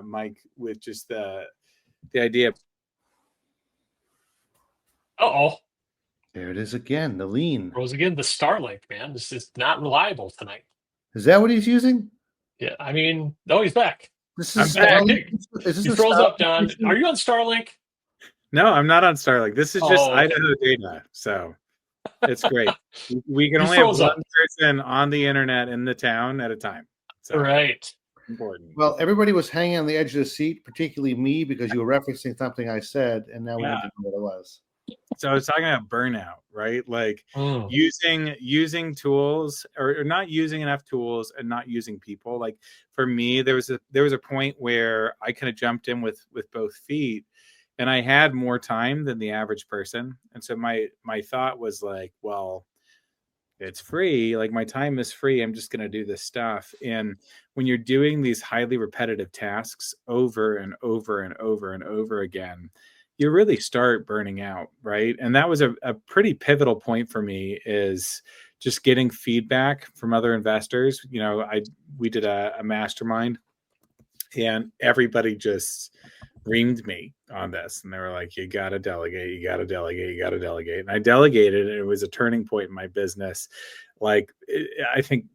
Mike, with just the idea. Uh-oh. There it is again. The lean. Rose again. The Starlink, man. This is not reliable tonight. Is that what he's using? Yeah. I mean, no, he's back. This is he froze up, John. Are you on Starlink? No, I'm not on Starlink. This is just Idaho data. So it's great. We can only have one person on the internet in the town at a time. So right. Important. Well, everybody was hanging on the edge of the seat, particularly me, because you were referencing something I said, and now we need to know what it was. So I was talking about burnout, right? Using tools or not using enough tools and not using people. For me, there was a point where I kind of jumped in with both feet, and I had more time than the average person. And so my thought was well, it's free. Like my time is free. I'm just going to do this stuff. And when you're doing these highly repetitive tasks over and over and over and over again, you really start burning out, right? And that was a pretty pivotal point for me, is just getting feedback from other investors. You know, we did a mastermind, and everybody just reamed me on this, and they were like, you got to delegate, you got to delegate, you got to delegate. And I delegated, and it was a turning point in my business. Like, I think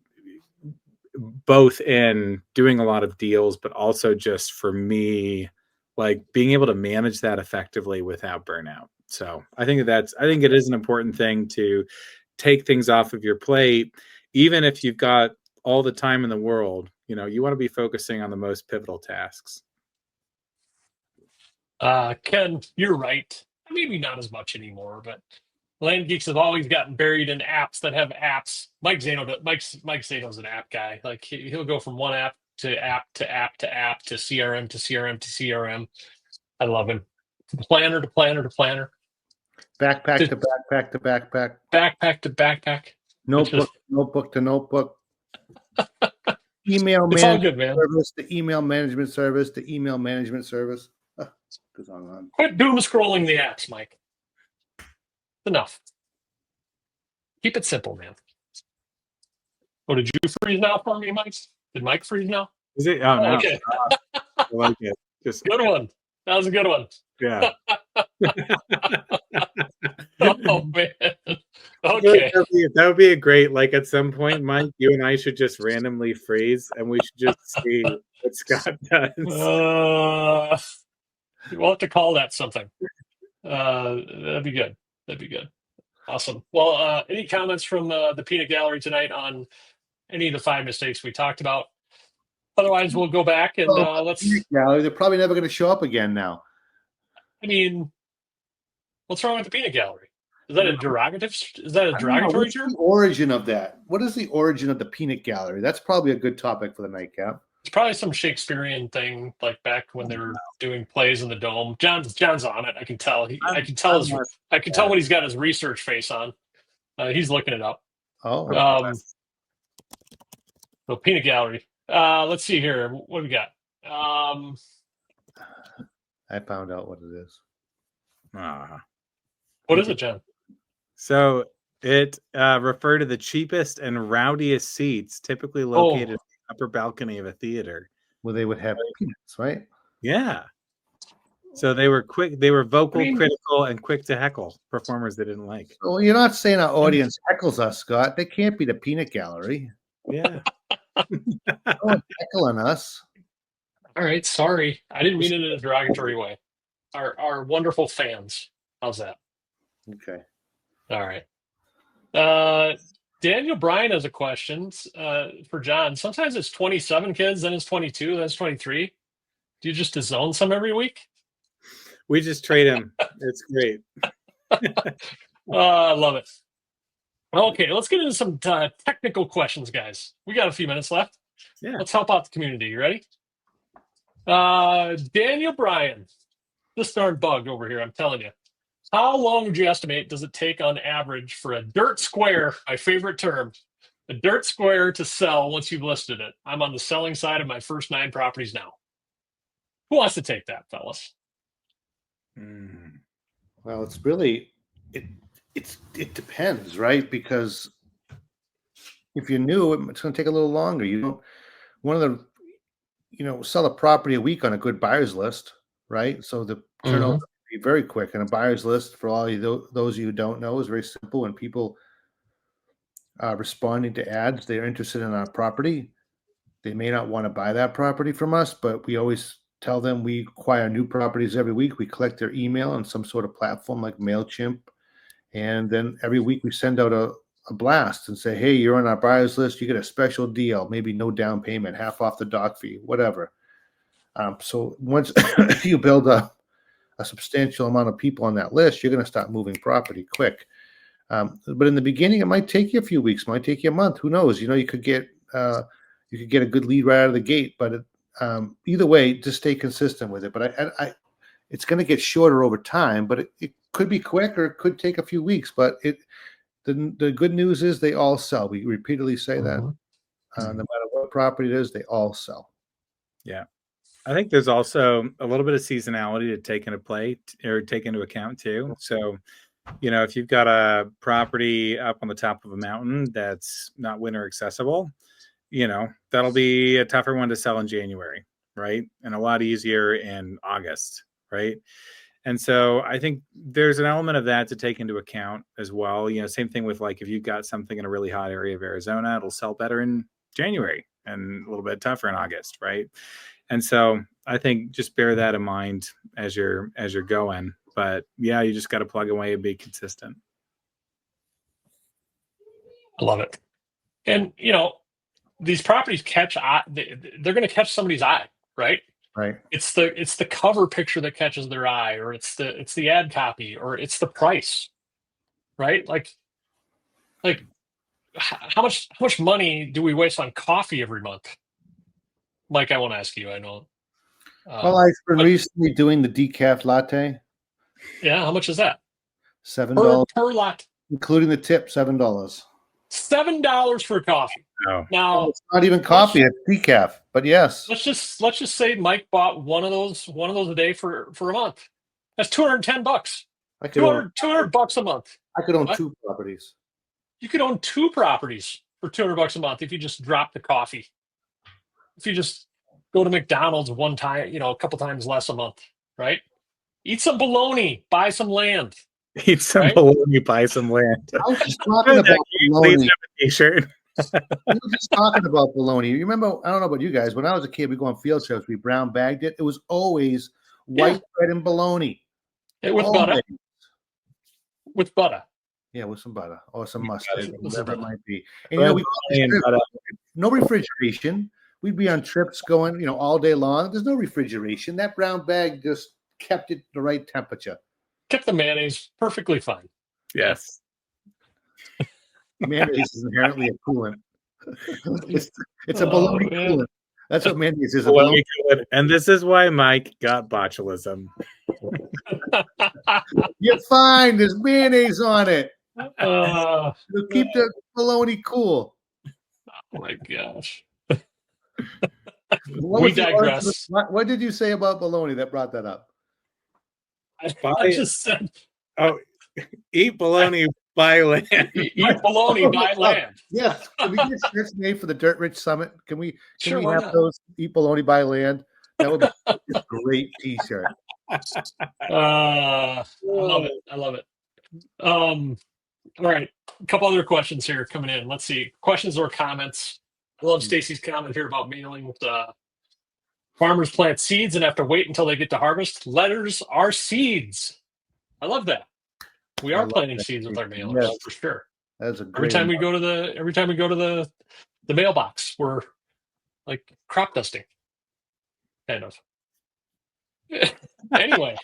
both in doing a lot of deals, but also just for me, like being able to manage that effectively without burnout. So I think it is an important thing to take things off of your plate, even if you've got all the time in the world. You know, you want to be focusing on the most pivotal tasks. Ken, you're right. Maybe not as much anymore, but land geeks have always gotten buried in apps that have apps. Mike Zano's an app guy. Like he'll go from one app to app to app to app to CRM to CRM to CRM. I love him. Planner to planner to planner. Backpack to backpack to backpack. Backpack to backpack. Notebook, notebook to notebook. Email It's all good, man. service, the email management service, the email management service. Goes on and on. Quit doom scrolling the apps, Mike. Enough. Keep it simple, man. Oh, did you freeze now for me, Mike? Did Mike freeze now? Is it? Oh, no. Okay. I like it. Just Good one. That was a good one. yeah. Oh man. Okay. That would be a great, like at some point, Mike, you and I should just randomly freeze, and we should just see what Scott does. We'll have to call that something. That'd be good. That'd be good. Awesome. Well, any comments from the peanut gallery tonight on any of the 5 mistakes we talked about? Otherwise, we'll go back and let's. Gallery, they're probably never going to show up again now. I mean, what's wrong with the peanut gallery? Is that a derogative? Is that a derogatory What's term? the origin of that? What is the origin of the peanut gallery? That's probably a good topic for the nightcap. It's probably some Shakespearean thing, like back when they were doing plays in the dome. John's on it. I can tell. I can tell when he's got his research face on. He's looking it up. Oh, so peanut gallery. Let's see here. What do we got? I found out what it is. What is it, John? So it referred to the cheapest and rowdiest seats, typically located in the upper balcony of a theater. Well, they would have peanuts, right? Yeah. So they were quick. They were vocal, critical, and quick to heckle performers they didn't like. Well, you're not saying our audience heckles us, Scott. They can't be the peanut gallery. Yeah. Don't heckle on us. All right. Sorry. I didn't mean it in a derogatory way. Our wonderful fans. How's that? Okay. All right. Daniel Bryan has a question for John. Sometimes it's 27 kids, then it's 22, then it's 23. Do you just disown some every week? We just trade him. It's great. I love it. Okay, let's get into some technical questions, guys. We got a few minutes left. Yeah. Let's help out the community. You ready? Daniel Bryan, this darn bug over here, I'm telling you. How long would you estimate does it take on average for a dirt square, my favorite term, a dirt square to sell once you've listed it? I'm on the selling side of my first 9 properties now. Who wants to take that, fellas? Well, it's really it depends, right? Because if you're new, it's going to take a little longer. Sell a property a week on a good buyer's list, right? So the turnover will be very quick. And a buyer's list, for all those of you who don't know, is very simple. When people are responding to ads, they're interested in our property. They may not want to buy that property from us, but we always tell them we acquire new properties every week. We collect their email on some sort of platform like MailChimp. And then every week we send out a blast and say, hey, you're on our buyer's list. You get a special deal, maybe no down payment, half off the doc fee, whatever. So once you build a substantial amount of people on that list, you're going to start moving property quick. But in the beginning, it might take you a few weeks, might take you a month. Who knows? You could get a good lead right out of the gate. But either way, just stay consistent with it. But it's going to get shorter over time. But it could be quick, or it could take a few weeks. But The good news is they all sell. We repeatedly say that. Mhm. No matter what property it is, they all sell. Yeah. I think there's also a little bit of seasonality to take into play or take into account too. So, if you've got a property up on the top of a mountain that's not winter accessible, that'll be a tougher one to sell in January, right? And a lot easier in August, right? And so I think there's an element of that to take into account as well. Same thing with like if you've got something in a really hot area of Arizona, it'll sell better in January and a little bit tougher in August, right? And so I think just bear that in mind as you're going. But yeah, you just got to plug away and be consistent. I love it. And these properties catch eye. They're going to catch somebody's eye, right? Right. It's the cover picture that catches their eye, or it's the ad copy, or it's the price, right? Like how much money do we waste on coffee every month? Mike, I won't ask you. I know. Well, I've been recently doing the decaf latte. Yeah, how much is that? $7 per lot, including the tip. $7. $7 for coffee. Oh. Now it's not even coffee; it's decaf. But yes, let's just say Mike bought one of those a day for a month. That's $210. I could own $200 a month. I could own What? 2 properties. You could own 2 properties for $200 a month if you just drop the coffee. If you just go to McDonald's one time, a couple times less a month, right? Eat some bologna, buy some land. Eat some bologna, buy some land. I was just talking about bologna. Please have a t-shirt. We were just talking about bologna. You remember? I don't know about you guys. When I was a kid, we go on field trips. We brown bagged it. It was always white bread and bologna. With butter. With butter. Yeah, with some butter or some mustard, whatever it might be. And Well, we no refrigeration. We'd be on trips going, all day long. There's no refrigeration. That brown bag just kept it the right temperature. Kept the mayonnaise perfectly fine. Yes. Mayonnaise is inherently a coolant. It's a bologna coolant. That's what mayonnaise is. And this is why Mike got botulism. You're fine. There's mayonnaise on it. It'll keep the bologna cool. Oh my gosh. We digress. What did you say about bologna that brought that up? I just said, eat bologna, buy land. Eat bologna, buy land. Yes. Can we get shirts made for the Dirt Rich Summit? Can we have not? those? Eat bologna, buy land. That would be a great T-shirt. I love it. All right, a couple other questions here coming in. Let's see, questions or comments. I love Stacy's comment here about mailing. Farmers plant seeds and have to wait until they get to harvest. Letters are seeds. I love that. We are planting seeds with our mailers for sure. That's a great. Every time we go to the mailbox, we're like crop dusting, kind of. Anyway,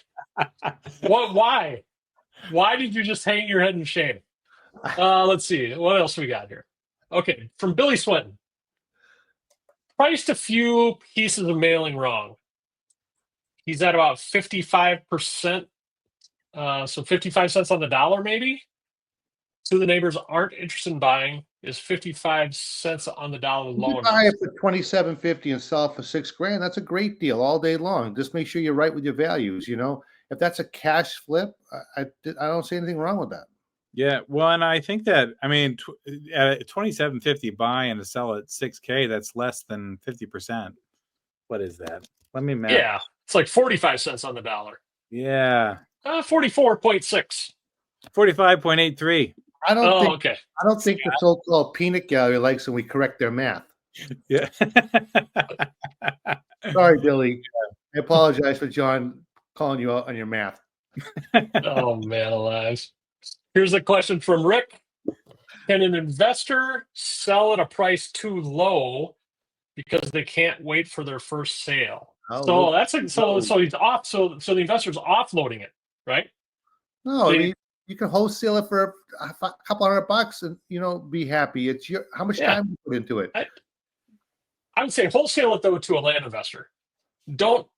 why did you just hang your head in shame? Let's see. What else we got here? Okay, from Billy Swinton. Priced a few pieces of mailing wrong. He's at about 55%. So 55 cents on the dollar, maybe. So the neighbors aren't interested in buying. Is 55 cents on the dollar low? Buy it for $27.50 and sell it for $6,000. That's a great deal all day long. Just make sure you're right with your values. If that's a cash flip, I don't see anything wrong with that. Yeah, well, and I think that at $27.50 buy and to sell at $6,000, that's less than 50%. What is that? Let me map. Yeah, it's like 45 cents on the dollar. Yeah, 44.6. 45.83. I don't think the so-called peanut gallery likes when we correct their math. Yeah. Sorry, Billy. I apologize for John calling you out on your math. Oh man, alive. Here's a question from Rick. Can an investor sell at a price too low because they can't wait for their first sale? So he's off. So the investor's offloading it, right? No, I mean you can wholesale it for a couple $100 and be happy. It's how much time you put into it. I would say wholesale it though to a land investor. Don't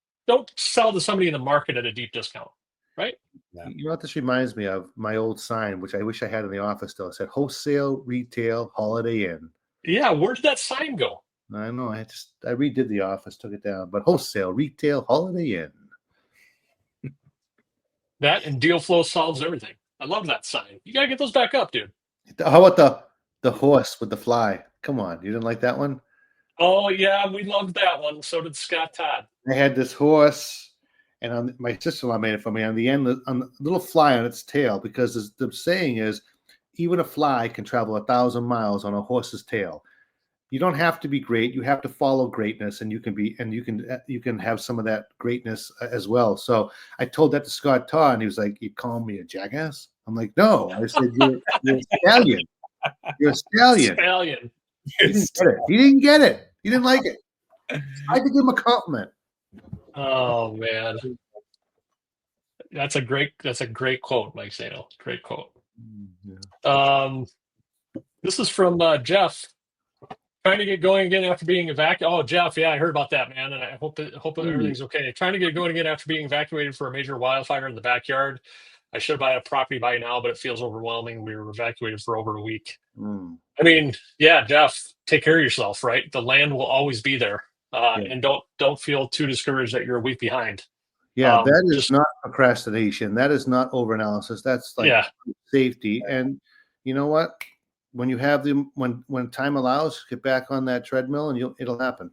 sell to somebody in the market at a deep discount, right? Yeah. You know what this reminds me of? My old sign, which I wish I had in the office still. It said wholesale, retail, Holiday Inn. Yeah, where did that sign go? I know. I redid the office, took it down. But wholesale, retail, Holiday Inn. That and deal flow solves everything. I love that sign. You gotta get those back up, dude. How about the horse with the fly? Come on, you didn't like that one? Oh yeah, we loved that one. So did Scott Todd. I had this horse, and my sister-in-law made it for me. On the end, on the little fly on its tail, because the saying is, even a fly can travel 1,000 miles on a horse's tail. You don't have to be great. You have to follow greatness, and you can have some of that greatness as well. So I told that to Scott Todd, and he was like, "You call me a jackass?" I'm like, "No." I said, "You're a stallion. You're a stallion." Stallion. He didn't get it. He didn't get it. He didn't like it. I had to give him a compliment. Oh man. That's a great quote, Mike Zano. Great quote. Yeah. This is from Jeff. Trying to get going again after being evacuated. Oh, Jeff, yeah, I heard about that, man, and I hope everything's okay. Trying to get going again after being evacuated for a major wildfire in the backyard. I should buy a property by now, but it feels overwhelming. We were evacuated for over a week. I mean, yeah, Jeff, take care of yourself, right? The land will always be there, and don't feel too discouraged that you're a week behind. Yeah, that is not procrastination. That is not overanalysis. That's like safety. And you know what? When you have when time allows, get back on that treadmill, and it'll happen.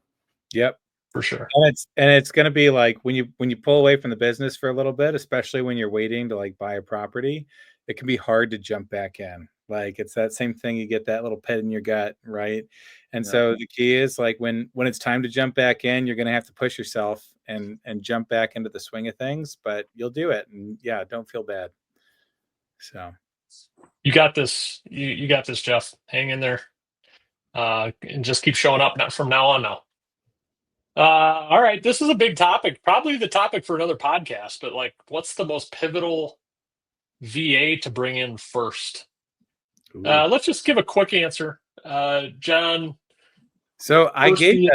Yep, for sure. And it's going to be like when you pull away from the business for a little bit, especially when you're waiting to like buy a property, it can be hard to jump back in. Like it's that same thing. You get that little pit in your gut, right? And so the key is like when it's time to jump back in, you're going to have to push yourself and jump back into the swing of things, but you'll do it. And yeah, don't feel bad. So you got this. You got this, Jeff. Hang in there, and just keep showing up from now on. Now. All right, this is a big topic. Probably the topic for another podcast. But like, what's the most pivotal VA to bring in first? Let's just give a quick answer, John. So I gave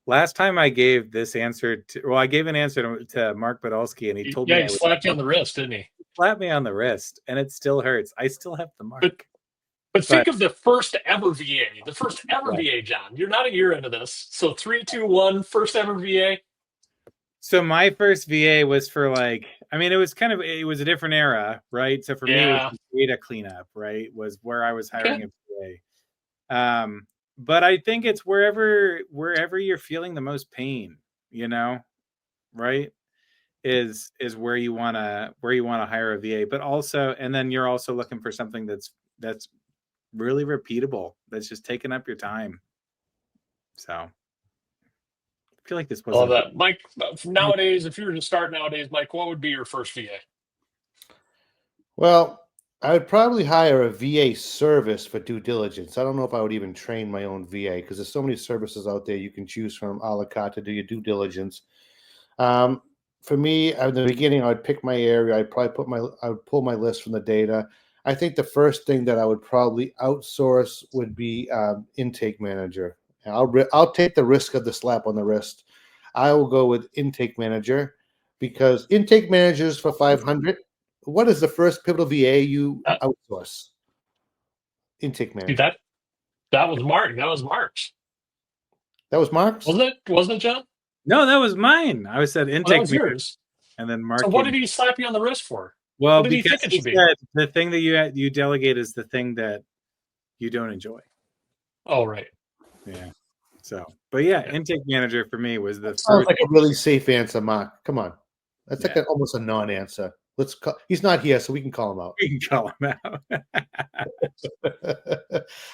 last time I gave this answer I gave an answer to Mark Podolsky, and he told me he slapped you on the wrist, didn't he? He slapped me on the wrist, and it still hurts. I still have the mark. But think of the first ever VA, VA, John. You're not a year into this, so 3, 2, 1, first ever VA. So my first VA was for like, I mean, it was a different era, right? So for me, it was data cleanup, right? Was where I was hiring a VA. But I think it's wherever you're feeling the most pain, right? Is where you want to hire a VA, but also, and then you're also looking for something that's really repeatable, that's just taking up your time. So I feel like this was all that, Mike. Nowadays, if you were to start nowadays, Mike, what would be your first VA? Well, I would probably hire a VA service for due diligence. I don't know if I would even train my own VA, because there's so many services out there you can choose from a la carte to do your due diligence. For me, at the beginning, I would pick my area. I would pull my list from the data. I think the first thing that I would probably outsource would be intake manager. I'll take the risk of the slap on the wrist. I will go with intake manager, because intake managers for 500. What is the first pivotal VA you outsource? Intake manager. That was Mark. That was Mark's. That was Mark's? Wasn't it, John? No, that was mine. I said intake. That was yours. And then Mark. So what did he slap you on the wrist for? Well, what did because he think it should said the thing that you delegate is the thing that you don't enjoy. Oh, right. Yeah. So, but yeah, intake manager for me was the sounds like a really safe answer, Mark. Come on. That's like almost a non-answer. He's not here, so we can call him out. We can call him out.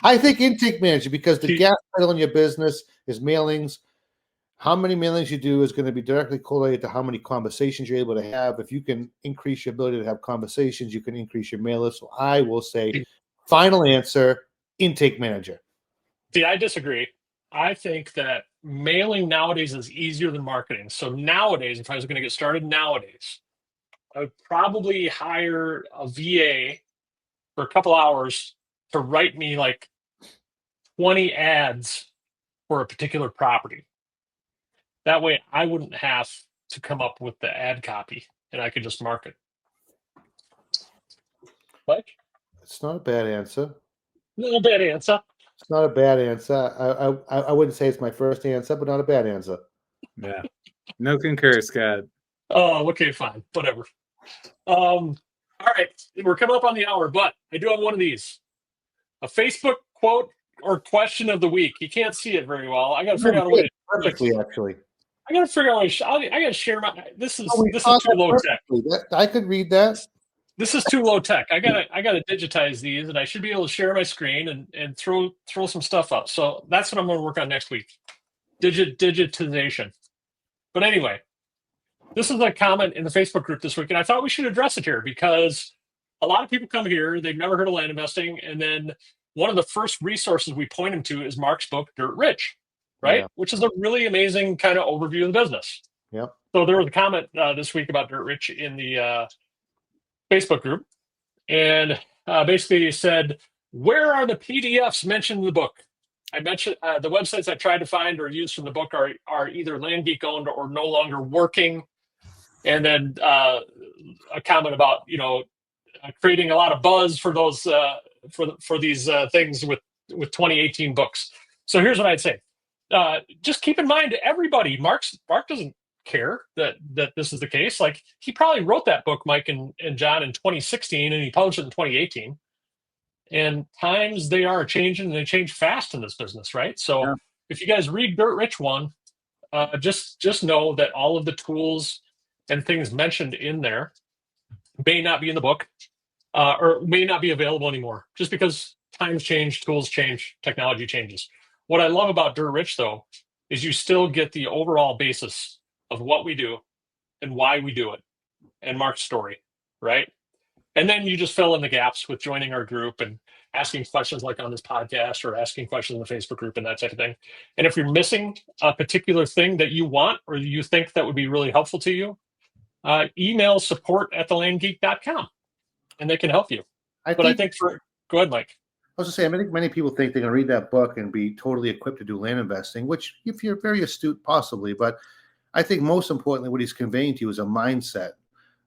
I think intake manager, because the gas pedal in your business is mailings. How many mailings you do is going to be directly correlated to how many conversations you're able to have. If you can increase your ability to have conversations, you can increase your mail list. So I will say, final answer, intake manager. See, I disagree. I think that mailing nowadays is easier than marketing. So nowadays, if I was going to get started nowadays, I would probably hire a VA for a couple hours to write me like 20 ads for a particular property. That way I wouldn't have to come up with the ad copy, and I could just market. Mike? It's not a bad answer. No bad answer. It's not a bad answer. I wouldn't say it's my first answer, but not a bad answer. Yeah. No concur, Scott. Oh, okay, fine. Whatever. All right. We're coming up on the hour, but I do have one of these. A Facebook quote or question of the week. You can't see it very well. I got to figure out a way to perfectly, actually. I got to figure out a way to I got to share my this is Oh, we this saw is too that low tech. perfectly. I could read that. This is too low tech. I gotta digitize these, and I should be able to share my screen and throw some stuff up. So that's what I'm going to work on next week. Digitization. But anyway, this is a comment in the Facebook group this week, and I thought we should address it here because a lot of people come here, they've never heard of land investing, and then one of the first resources we point them to is Mark's book, Dirt Rich, right? Yeah. Which is a really amazing kind of overview of the business. Yep. So there was a comment this week about Dirt Rich in the Facebook group, and basically said, "Where are the PDFs mentioned in the book?" I mentioned the websites I tried to find or use from the book are either Land Geek owned or no longer working. And then a comment about creating a lot of buzz for those for these things with 2018 books. So here's what I'd say: just keep in mind, everybody, Mark doesn't care that this is the case. Like, he probably wrote that book, Mike and John, in 2016, and he published it in 2018. And times, they are changing, and they change fast in this business, right? So Yeah. if you guys read Dirt Rich 1, just know that all of the tools and things mentioned in there may not be in the book, or may not be available anymore, just because times change, tools change, technology changes. What I love about Dirt Rich, though, is you still get the overall basis of what we do and why we do it, and Mark's story, right? And then you just fill in the gaps with joining our group and asking questions like on this podcast, or asking questions in the Facebook group and that type of thing. And if you're missing a particular thing that you want or you think that would be really helpful to you, email support@thelandgeek.com and they can help you. I think go ahead, Mike. I was just saying, I think many people think they're going to read that book and be totally equipped to do land investing, which, if you're very astute, possibly. But I think most importantly, what he's conveying to you is a mindset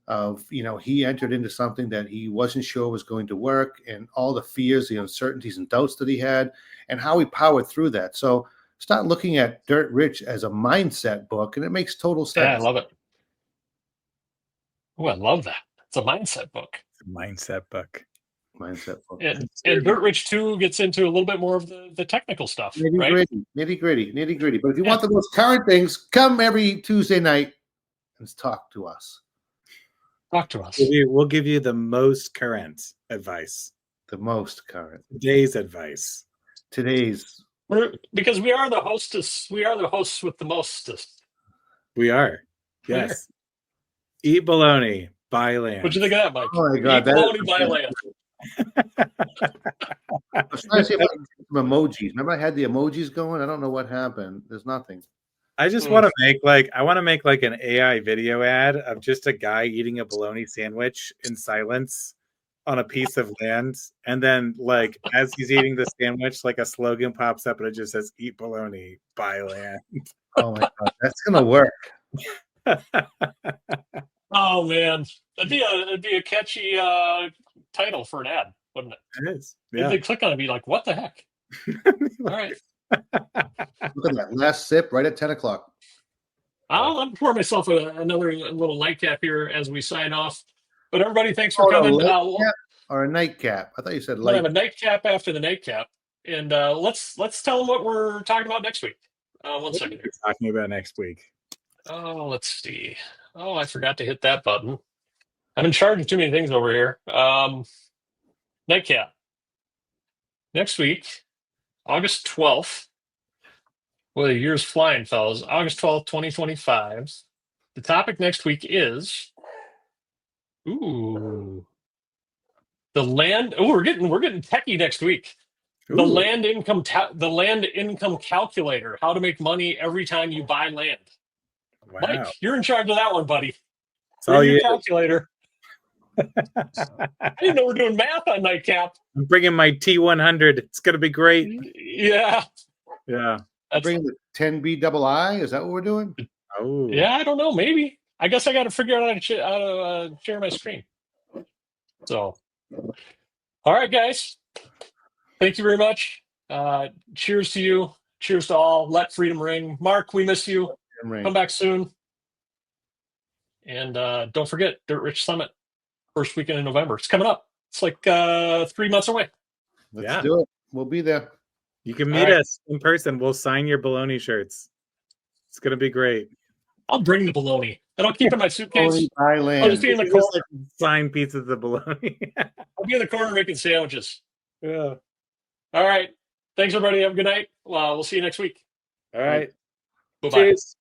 of, he entered into something that he wasn't sure was going to work, and all the fears, the uncertainties and doubts that he had, and how he powered through that. So start looking at Dirt Rich as a mindset book, and it makes total sense. Yeah, I love it. Oh, I love that. It's a mindset book. It's a mindset book. Mindset book. And Dirt Rich 2 gets into a little bit more of the technical stuff, right? Nitty gritty. But if you want the most current things, come every Tuesday night and talk to us. Talk to us. We'll give you the most current advice. The most current. Today's advice. Because we are the hostess. We are the hosts with the mostest. We are. Yes. Eat bologna, buy land. What'd you think of that, Mike? Oh my God. Eat bologna, buy land. I was trying to see if I can get some emojis. Remember I had the emojis going? I don't know what happened. There's nothing. I just want to make like an AI video ad of just a guy eating a bologna sandwich in silence on a piece of land, and then like as he's eating the sandwich, like a slogan pops up and it just says "Eat bologna, buy land." Oh my God, that's gonna work. Oh man, it'd be a catchy title for an ad, wouldn't it? It is. Yeah. If they click on it, be like, "What the heck?" All right. Look at that last sip right at 10 o'clock. I'll pour myself another little nightcap here as we sign off. But everybody, thanks for coming. Or a nightcap. I thought you said light. We'll have a nightcap after the nightcap, and let's tell them what we're talking about next week. One second. What are we talking about next week? Oh, let's see. Oh, I forgot to hit that button. I'm in charge of too many things over here. Nightcap. Next week, August 12th. Well, the year's flying, fellas. August 12th, 2025. The topic next week is the land. Oh, we're getting techie next week. Ooh. The land income calculator. How to make money every time you buy land. Wow. Mike, you're in charge of that one, buddy. Bring your calculator. I didn't know we're doing math on Nightcap. I'm bringing my T100. It's gonna be great. Yeah. Bringing the 10BII. Is that what we're doing? Oh. Yeah, I don't know. Maybe. I guess I got to figure out how to share my screen. So All right, guys. Thank you very much. Cheers to you. Cheers to all. Let freedom ring. Mark, we miss you. Come back soon. And don't forget, Dirt Rich Summit, first weekend in November. It's coming up. It's like 3 months away. Let's do it. We'll be there. You can meet us in person. We'll sign your baloney shirts. It's going to be great. I'll bring the bologna. And I'll keep it in my suitcase. I'll just be in the corner. Sign pizzas of bologna. I'll be in the corner making sandwiches. Yeah. All right. Thanks, everybody. Have a good night. We'll see you next week. All right. Bye-bye. Cheers.